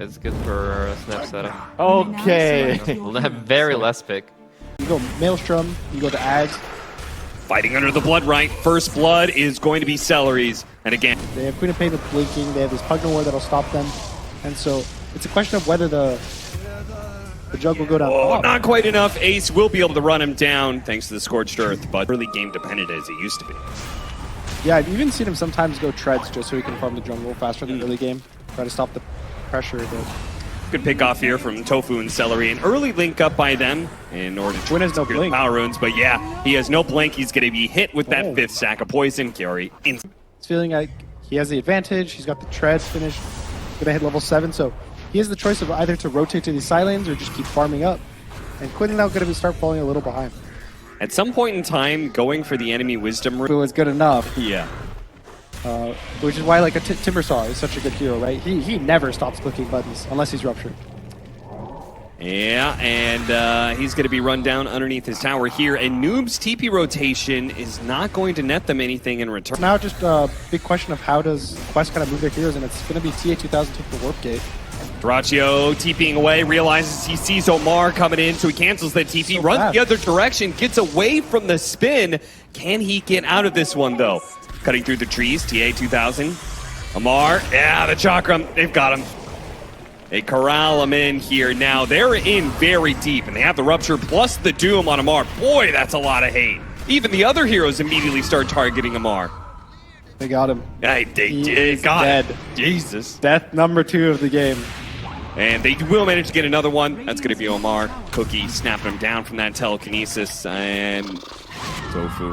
It's good for snap setup. Okay. Very less pick. You go Maelstrom, you go to Ads. Fighting under the blood right. First blood is going to be Celery's. And again, They have Queen of Pain with Blinking. They have this Pugna War that'll stop them. And so it's a question of whether the jug will go down. oh, not quite enough. Ace will be able to run him down thanks to the Scorched Earth, but really game dependent as it used to be. Yeah, I've even seen him sometimes go treads just so he can farm the jungle faster than early game. Try to stop the pressure. Good pick off here from Tofu and Celery. An early link up by them in order to Quinn has no secure blink. the power runes. But yeah, he has no blink. He's going to be hit with that fifth sack of poison. Kiori. It's feeling like he has the advantage. He's got the treads finished. Gonna hit level 7, so he has the choice of either to rotate to these side lanes or just keep farming up. And Quinn now gonna start falling a little behind. At some point in time, going for the enemy wisdom If it rune. was good enough, Yeah. which is why like a Timbersaw is such a good hero, right? He never stops clicking buttons unless he's ruptured. Yeah, and he's going to be run down underneath his tower here. And Noob's TP rotation is not going to net them anything in return. Now just a big question of how does Quest kind of move their heroes, and it's gonna be TA2000 take the warp gate. Dyrachyo TPing away, realizes he sees Omar coming in, so he cancels that TP, So runs fast. the other direction, gets away from the spin. Can he get out of this one, though? Cutting through the trees, TA2000. Omar, yeah, the Chakram, they've got him. They corral him in here now. They're in very deep, and they have the Rupture plus the Doom on Omar. Boy, that's a lot of hate. Even the other heroes immediately start targeting Omar. They got him. They He did. is Got dead. it. Jesus. Death number 2 of the game. And they will manage to get another one. That's going to be Omar. Cookie snapping him down from that telekinesis. And Tofu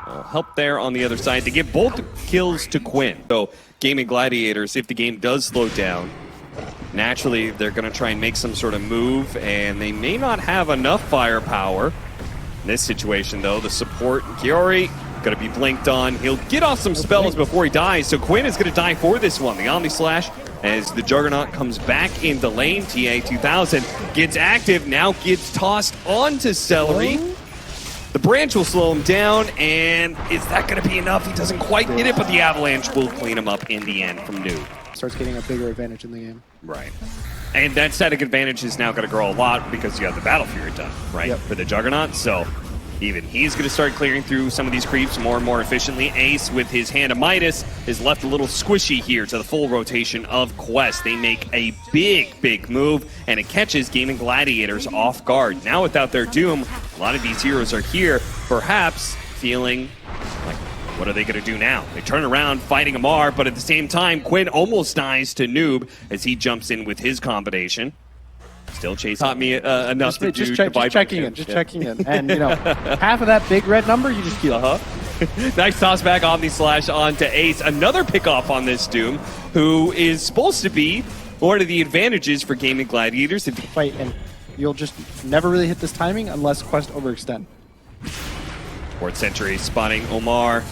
will help there on the other side to give both kills to Quinn. So Gaimin Gladiators, if the game does slow down, naturally they're going to try and make some sort of move, and they may not have enough firepower. In this situation, though, the support, Kiori, going to be blinked on. He'll get off some spells before he dies, so Quinn is going to die for this one. The Omni Slash, as the Juggernaut comes back in the lane. TA2000 gets active, now gets tossed onto Celery. The branch will slow him down, and is that going to be enough? He doesn't quite get it, but the Avalanche will clean him up in the end from Noob. Starts getting a bigger advantage in the game. Right. And that static advantage is now going to grow a lot because you have the Battle Fury done, right? Yep. For the Juggernaut. So even he's going to start clearing through some of these creeps more and more efficiently. Ace, with his Hand of Midas, is left a little squishy here to the full rotation of Quest. They make a big move, and it catches Gaimin Gladiators off guard. Now without their Doom, a lot of these heroes are here, perhaps feeling like, what are they going to do now? They turn around fighting Amar, but at the same time, Quinn almost dies to Noob as he jumps in with his combination. Still chasing. Taught me enough to do checking in. And, you know, half of that big red number, you just keep. Nice toss back Omni Slash onto Ace. Another pickoff on this Doom, who is supposed to be one of the advantages for Gaimin Gladiators. If Fight, and you'll just never really hit this timing unless Quest overextend. Port Sentry spotting Omar.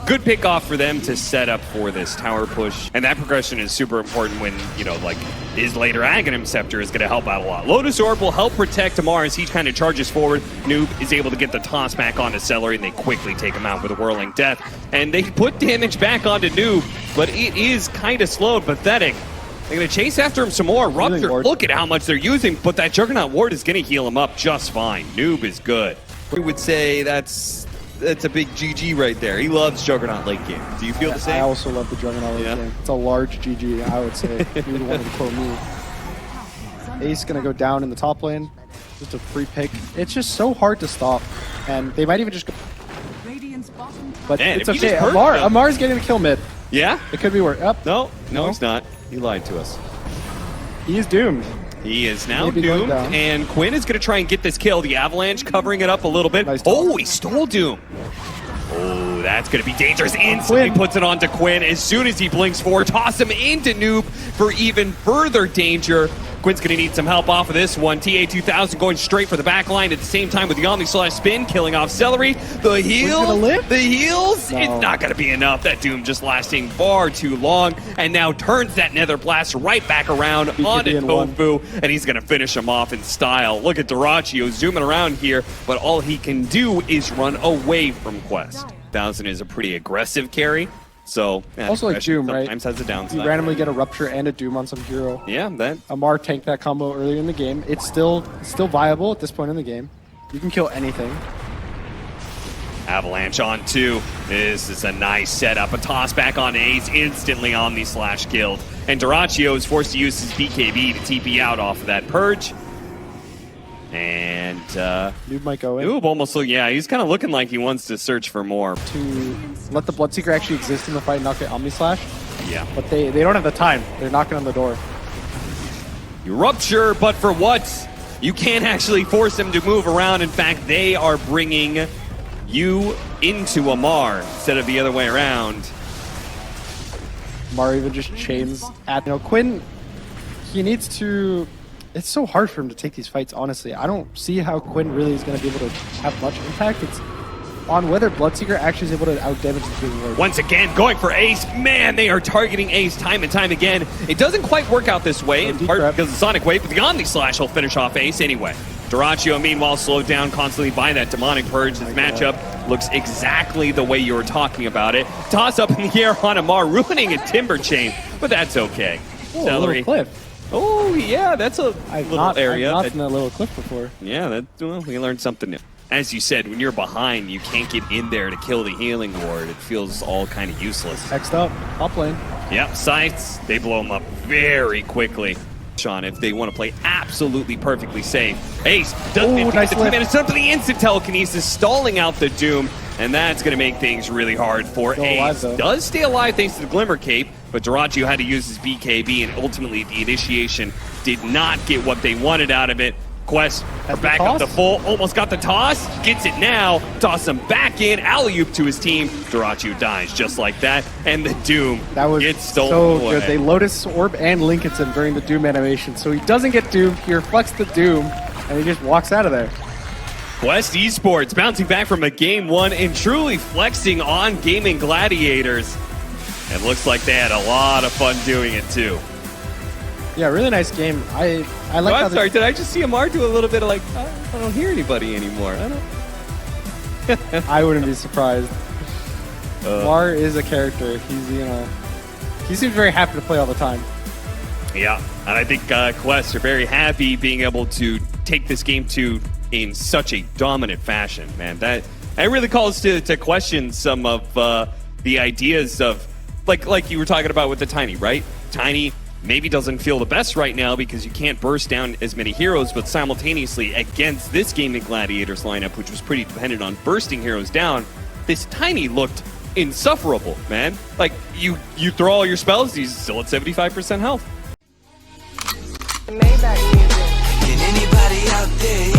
Good pick off for them to set up for this tower push. And that progression is super important when, you know, like, his later Aghanim Scepter is going to help out a lot. Lotus Orb will help protect Amar as he kind of charges forward. Noob is able to get the toss back onto Celery, and they quickly take him out with a Whirling Death. And they put damage back onto Noob, but it is kind of slow and pathetic. They're going to chase after him some more. Rupture, look at how much they're using, but that Juggernaut Ward is going to heal him up just fine. Noob is good. We would say that's a big GG right there. He loves Juggernaut late game. Do you feel the same? I also love the Juggernaut late game. It's a large GG, I would say, if you wanted to quote me. Ace gonna go down in the top lane. Just a free pick. It's just so hard to stop. And they might even just go. But Man, it's if he okay. just hurt them. Amar's getting the kill mid. Yeah? It could be worse. Up. No, he's not. He lied to us. He's doomed. He is now Maybe going doomed, down. and Quinn is going to try and get this kill. The Avalanche covering it up a little bit. Nice Oh, he stole Doom. Oh, that's going to be dangerous. Instantly Quinn. puts it onto Quinn as soon as he blinks forward. Toss him into Noob for even further danger. Quinn's going to need some help off of this one. TA2000 going straight for the back line at the same time with the Omni Slash spin, killing off Celery. The heal, gonna live? the heals, No. it's not going to be enough. That Doom just lasting far too long, and now turns that Nether Blast right back around onto in one. Tofu, and he's going to finish him off in style. Look at Dyrachyo zooming around here, but all he can do is run away from Quest. 1000 is a pretty aggressive carry. So Also like aggression Doom, right? sometimes has a downside. You randomly get a Rupture and a Doom on some hero. Yeah, that Amar tanked that combo earlier in the game. It's still viable at this point in the game. You can kill anything. Avalanche on 2. This is a nice setup. A toss back on Ace, instantly on the slash killed. And Dyrachyo is forced to use his BKB to TP out off of that purge. And Noob might go in Noob almost look, yeah, he's kind of looking like he wants to search for more. to let the Bloodseeker actually exist in the fight and not get Omni Slash. Yeah. But they don't have the time. They're knocking on the door. You rupture, but for what? You can't actually force them to move around. In fact, they are bringing you into Amar instead of the other way around. Amar even just chains at Quinn. He needs to. It's so hard for him to take these fights, honestly. I don't see how Quinn really is going to be able to have much impact. It's on whether Bloodseeker actually is able to outdamage the King Lord. Once again, going for Ace. Man, they are targeting Ace time and time again. It doesn't quite work out this way, in part because of Sonic Wave, but the Omni Slash will finish off Ace anyway. Dyrachyo, meanwhile, slowed down constantly by that Demonic Purge. His matchup looks exactly the way you were talking about it. Toss up in the air on Amar, ruining a Timber Chain, but that's okay. Oh, a little cliff. Oh, yeah, that's a little area. I've not seen that little cliff before. Yeah, well, we learned something new. As you said, when you're behind, you can't get in there to kill the healing ward. It feels all kind of useless. Next up, top lane. Yep, Scythes, they blow them up very quickly. Sean, if they want to play absolutely perfectly safe. Ace doesn't get nice the 2 minutes up to the instant telekinesis, stalling out the Doom, and that's going to make things really hard for Still Ace. alive, Does stay alive thanks to the Glimmer Cape, but Dyrachyo had to use his BKB, and ultimately the initiation did not get what they wanted out of it. Quest are back up to full, almost got the toss, gets it now, toss him back in, alley-oop to his team. Dyrachyo dies just like that, and the Doom gets stolen so away. good. They Lotus Orb and Lincolnton during the Doom animation, so he doesn't get Doom, he reflects the Doom, and he just walks out of there. Quest Esports bouncing back from a game 1 and truly flexing on Gaimin Gladiators. It looks like they had a lot of fun doing it too. Yeah, really nice game. I like how I'm sorry, did I just see Amar do a little bit of like, I don't hear anybody anymore. I wouldn't be surprised. Mar is a character. He's, he seems very happy to play all the time. Yeah, and I think Quest are very happy being able to take this game 2 in such a dominant fashion, man. That really calls to question some of the ideas of, like you were talking about with the Tiny, right? Tiny maybe doesn't feel the best right now because you can't burst down as many heroes, but simultaneously against this Gaimin Gladiators lineup, which was pretty dependent on bursting heroes down, this Tiny looked insufferable, man. Like, you throw all your spells, he's still at 75% health. Can anybody out there